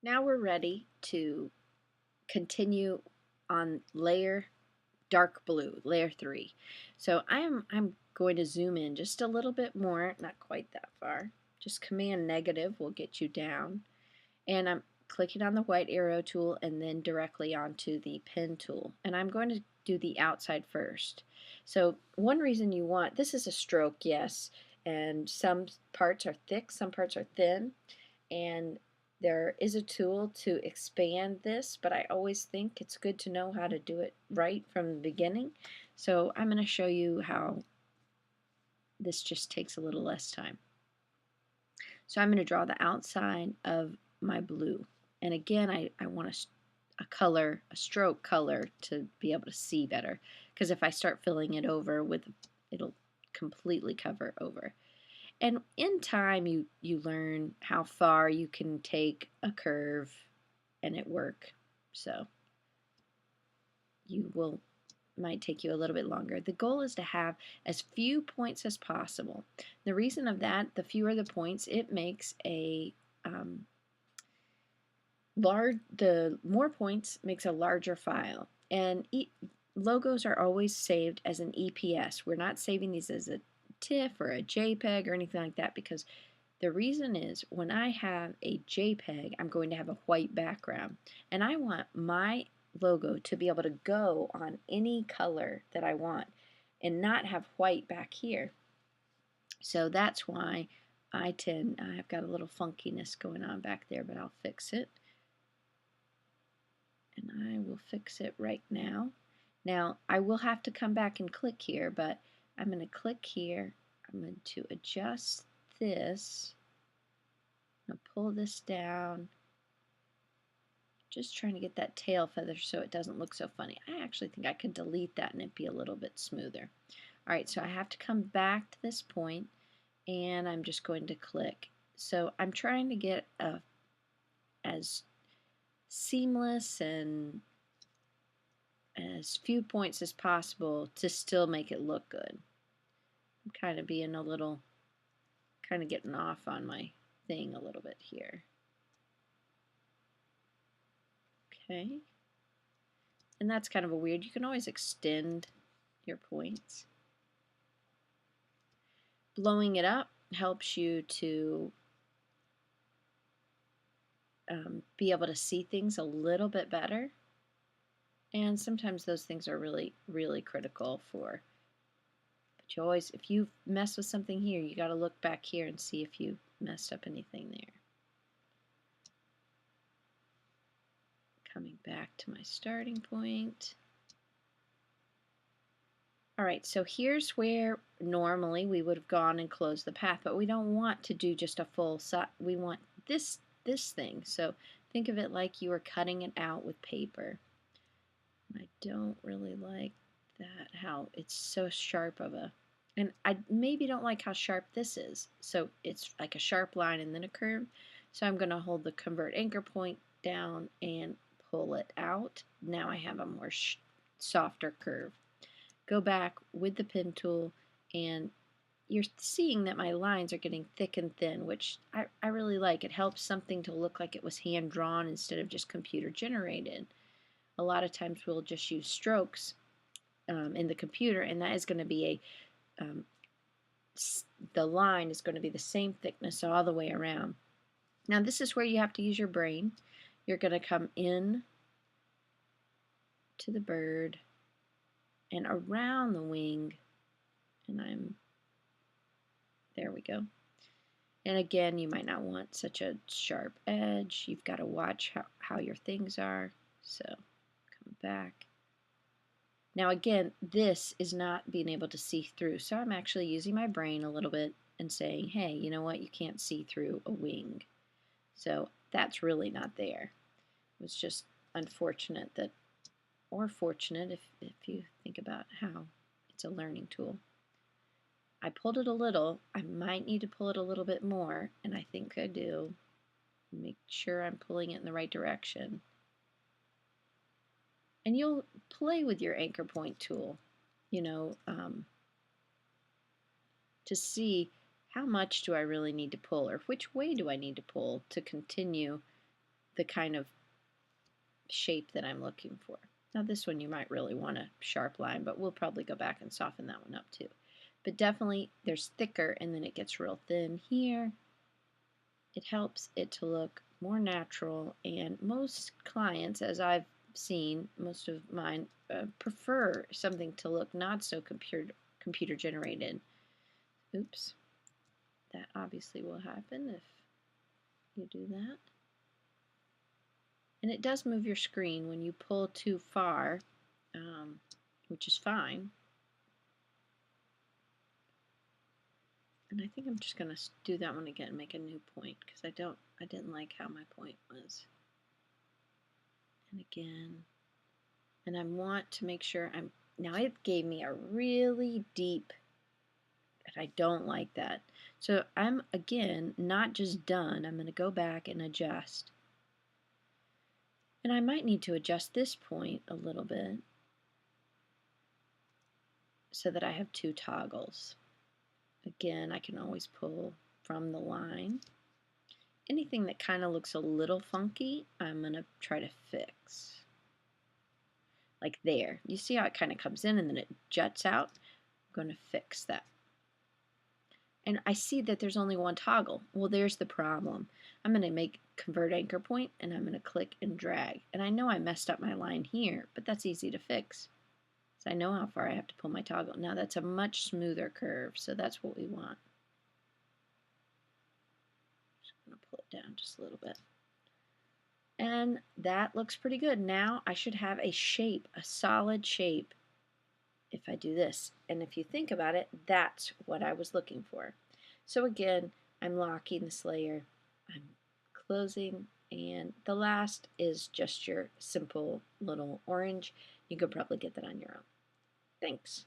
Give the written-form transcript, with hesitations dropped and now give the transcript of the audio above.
Now we're ready to continue on layer dark blue, layer 3. So I'm going to zoom in just a little bit more, not quite that far. Just Command negative will get you down. And I'm clicking on the white arrow tool and then directly onto the pen tool. And I'm going to do the outside first. So one reason you want, this is a stroke, yes, and some parts are thick, some parts are thin, and there is a tool to expand this, but I always think it's good to know how to do it right from the beginning. So I'm going to show you how this just takes a little less time. So I'm going to draw the outside of my blue. And again, I want a color, a stroke color to be able to see better. Because if I start filling it over with, it'll completely cover over. And in time, you learn how far you can take a curve and it work. So you will might take you a little bit longer. The goal is to have as few points as possible. The reason of that, the fewer the points, it makes a the more points makes a larger file. And logos are always saved as an EPS. We're not saving these as a TIFF or a JPEG or anything like that, because the reason is when I have a JPEG, I'm going to have a white background, and I want my logo to be able to go on any color that I want and not have white back here. So that's why I've got a little funkiness going on back there, but I'll fix it. And I will fix it right now. Now I will have to come back and click here, but I'm going to click here. I'm going to adjust this. I'm going to pull this down. Just trying to get that tail feather so it doesn't look so funny. I actually think I could delete that and it'd be a little bit smoother. Alright, so I have to come back to this point and I'm just going to click. So I'm trying to get as seamless and as few points as possible to still make it look good. I'm kind of being a little, kind of getting off on my thing a little bit here. Okay. And that's kind of a weird, you can always extend your points. Blowing it up helps you to be able to see things a little bit better. And sometimes those things are really, really critical for. But you always, if you mess with something here, you got to look back here and see if you messed up anything there. Coming back to my starting point. Alright, so here's where normally we would have gone and closed the path, but we don't want to do just a full side. We want this thing. So think of it like you are cutting it out with paper. I don't really like that, how it's so sharp of a, and I maybe don't like how sharp this is. So it's like a sharp line and then a curve. So I'm going to hold the convert anchor point down and pull it out. Now I have a more softer curve. Go back with the pen tool and you're seeing that my lines are getting thick and thin, which I really like. It helps something to look like it was hand drawn instead of just computer generated. A lot of times we'll just use strokes in the computer, and that is going to be the line is going to be the same thickness all the way around. Now this is where you have to use your brain. You're going to come in to the bird and around the wing, and there we go. And again, you might not want such a sharp edge. You've got to watch how your things are. So come back. Now again, this is not being able to see through, so I'm actually using my brain a little bit and saying, hey, you know what, you can't see through a wing. So that's really not there. It was just unfortunate that, or fortunate if you think about how it's a learning tool. I pulled it a little. I might need to pull it a little bit more, and I think I do. Make sure I'm pulling it in the right direction. And you'll play with your anchor point tool, you know, to see how much do I really need to pull, or which way do I need to pull to continue the kind of shape that I'm looking for. Now this one you might really want a sharp line, but we'll probably go back and soften that one up too. But definitely there's thicker and then it gets real thin here. It helps it to look more natural, and most clients, as I've seen, most of mine prefer something to look not so computer generated. Oops, that obviously will happen if you do that. And it does move your screen when you pull too far, which is fine. And I think I'm just going to do that one again and make a new point because I didn't like how my point was. And again, and I want to make sure now it gave me a really deep, and I don't like that. So I'm, again, not just done. I'm going to go back and adjust. And I might need to adjust this point a little bit so that I have two toggles. Again, I can always pull from the line. Anything that kind of looks a little funky, I'm going to try to fix. Like there. You see how it kind of comes in and then it juts out? I'm going to fix that. And I see that there's only one toggle. Well, there's the problem. I'm going to make convert anchor point and I'm going to click and drag. And I know I messed up my line here, but that's easy to fix. So I know how far I have to pull my toggle. Now that's a much smoother curve, so that's what we want. Just going to pull it down just a little bit. And that looks pretty good. Now I should have a shape, a solid shape, if I do this. And if you think about it, that's what I was looking for. So again, I'm locking this layer, I'm closing, and the last is just your simple little orange. You could probably get that on your own. Thanks.